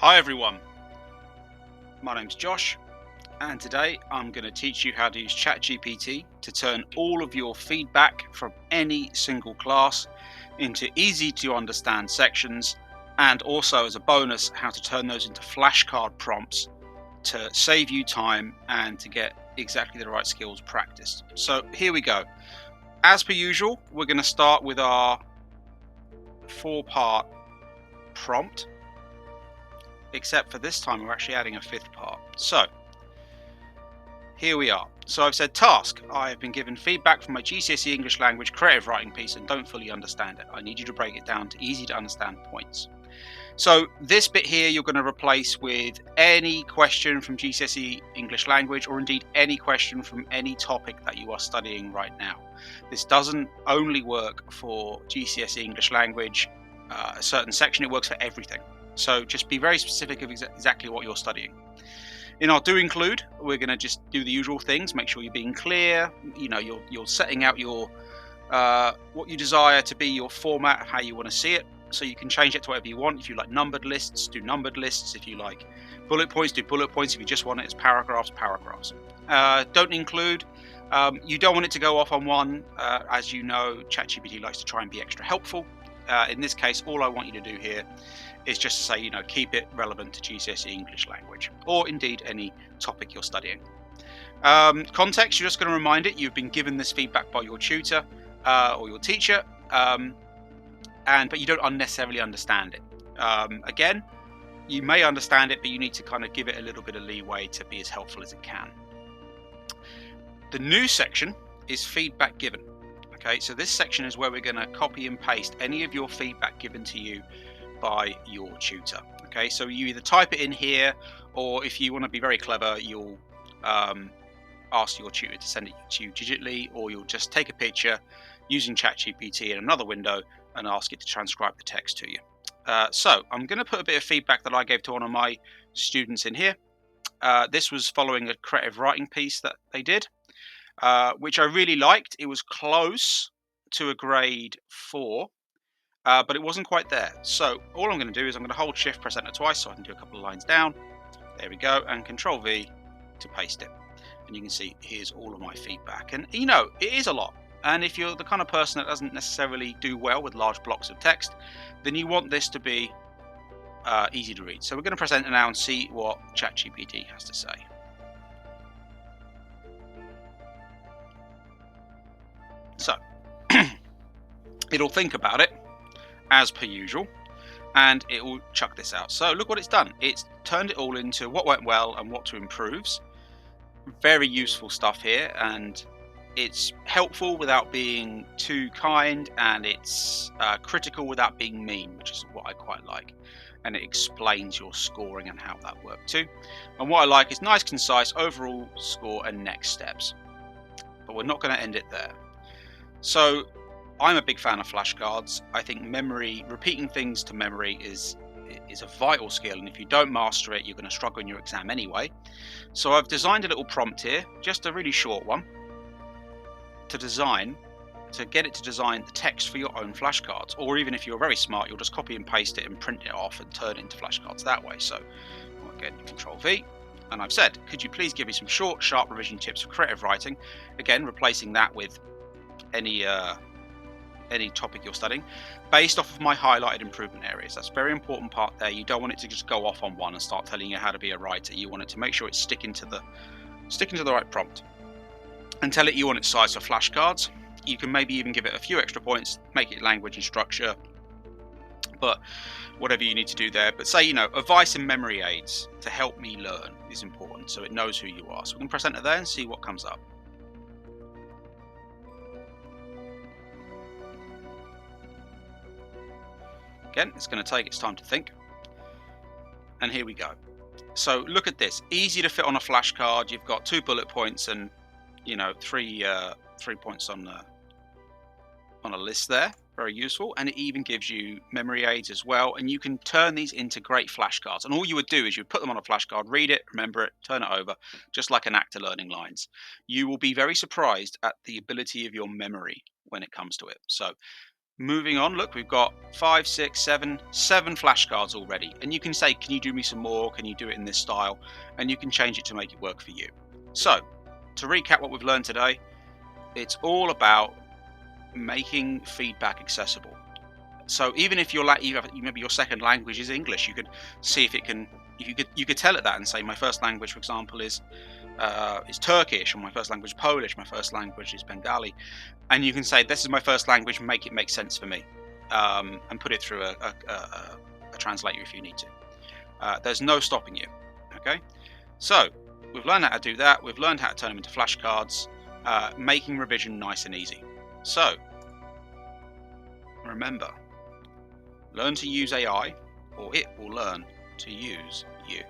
Hi everyone, my name's Josh and today I'm going to teach you how to use ChatGPT to turn all of your feedback from any single class into easy to understand sections, and also as a bonus how to turn those into flashcard prompts to save you time and to get exactly the right skills practiced. So here we go. As per usual, we're going to start with our 4-part prompt, except for this time we're actually adding a 5th part. So here we are. So I've said task. I have been given feedback from my GCSE English Language creative writing piece and don't fully understand it. I need you to break it down to easy to understand points. So this bit here you're going to replace with any question from GCSE English Language, or indeed any question from any topic that you are studying right now. This doesn't only work for GCSE English Language, a certain section, it works for everything. So just be very specific of exactly what you're studying. In our do include, we're going to just do the usual things. Make sure you're being clear. You're setting out your what you desire to be your format, how you want to see it. So you can change it to whatever you want. If you like numbered lists, do numbered lists. If you like bullet points, do bullet points. If you just want it as paragraphs, paragraphs. Don't include. You don't want it to go off on one. As you know, ChatGPT likes to try and be extra helpful. In this case, all I want you to do here is just to say, keep it relevant to GCSE English Language, or indeed any topic you're studying. Context, you're just going to remind it you've been given this feedback by your tutor or your teacher, but you don't unnecessarily understand it. Again, you may understand it, but you need to kind of give it a little bit of leeway to be as helpful as it can. The new section is feedback given. Okay, so this section is where we're going to copy and paste any of your feedback given to you by your tutor. Okay, so you either type it in here, or if you want to be very clever, you'll ask your tutor to send it to you digitally, or you'll just take a picture using ChatGPT in another window and ask it to transcribe the text to you. So I'm going to put a bit of feedback that I gave to one of my students in here. This was following a creative writing piece that they did, which I really liked. It was close to a grade 4, but it wasn't quite there. So all I'm going to do is I'm going to hold Shift, press Enter twice so I can do a couple of lines down. There we go, and Control V to paste it. And you can see here's all of my feedback. And it is a lot. And if you're the kind of person that doesn't necessarily do well with large blocks of text, then you want this to be easy to read. So we're going to press Enter now and see what ChatGPT has to say. So it'll think about it as per usual, and it will chuck this out. So look what it's done. It's turned it all into what went well and what to improve. Very useful stuff here, and it's helpful without being too kind, and it's critical without being mean, which is what I quite like. And it explains your scoring and how that worked too. And what I like is nice, concise overall score and next steps. But we're not going to end it there. So I'm a big fan of flashcards. I think repeating things to memory is a vital skill, and if you don't master it, you're going to struggle in your exam anyway. So I've designed a little prompt here, just a really short one, to get it to design the text for your own flashcards. Or even if you're very smart, you'll just copy and paste it and print it off and turn it into flashcards that way. So again, Control V, and I've said, could you please give me some short, sharp revision tips for creative writing? Again, replacing that with any topic you're studying, based off of my highlighted improvement areas. That's a very important part there. You don't want it to just go off on one and start telling you how to be a writer. You want it to make sure it's sticking to the right prompt. And tell it you want its size for flashcards. You can maybe even give it a few extra points, make it language and structure, but whatever you need to do there. But say, advice and memory aids to help me learn is important, so it knows who you are. So we can press Enter there and see what comes up. Again, it's going to take its time to think. And here we go. So look at this. Easy to fit on a flashcard. You've got 2 bullet points and, 3 points on a list there. Very useful. And it even gives you memory aids as well. And you can turn these into great flashcards. And all you would do is you would put them on a flashcard, read it, remember it, turn it over, just like an actor learning lines. You will be very surprised at the ability of your memory when it comes to it. So Moving on, look, we've got 5, 6, 7 flashcards already. And you can say, can you do me some more? Can you do it in this style? And you can change it to make it work for you. So, to recap what we've learned today, it's all about making feedback accessible. So even if maybe your second language is English, you could see if it can. You could tell it that and say, my first language, for example, is Turkish, or my first language is Polish, my first language is Bengali, and you can say, this is my first language, make it make sense for me, and put it through a translator if you need to. There's no stopping you. Okay, so we've learned how to do that. We've learned how to turn them into flashcards, making revision nice and easy. So remember, learn to use AI, or it will learn to use you.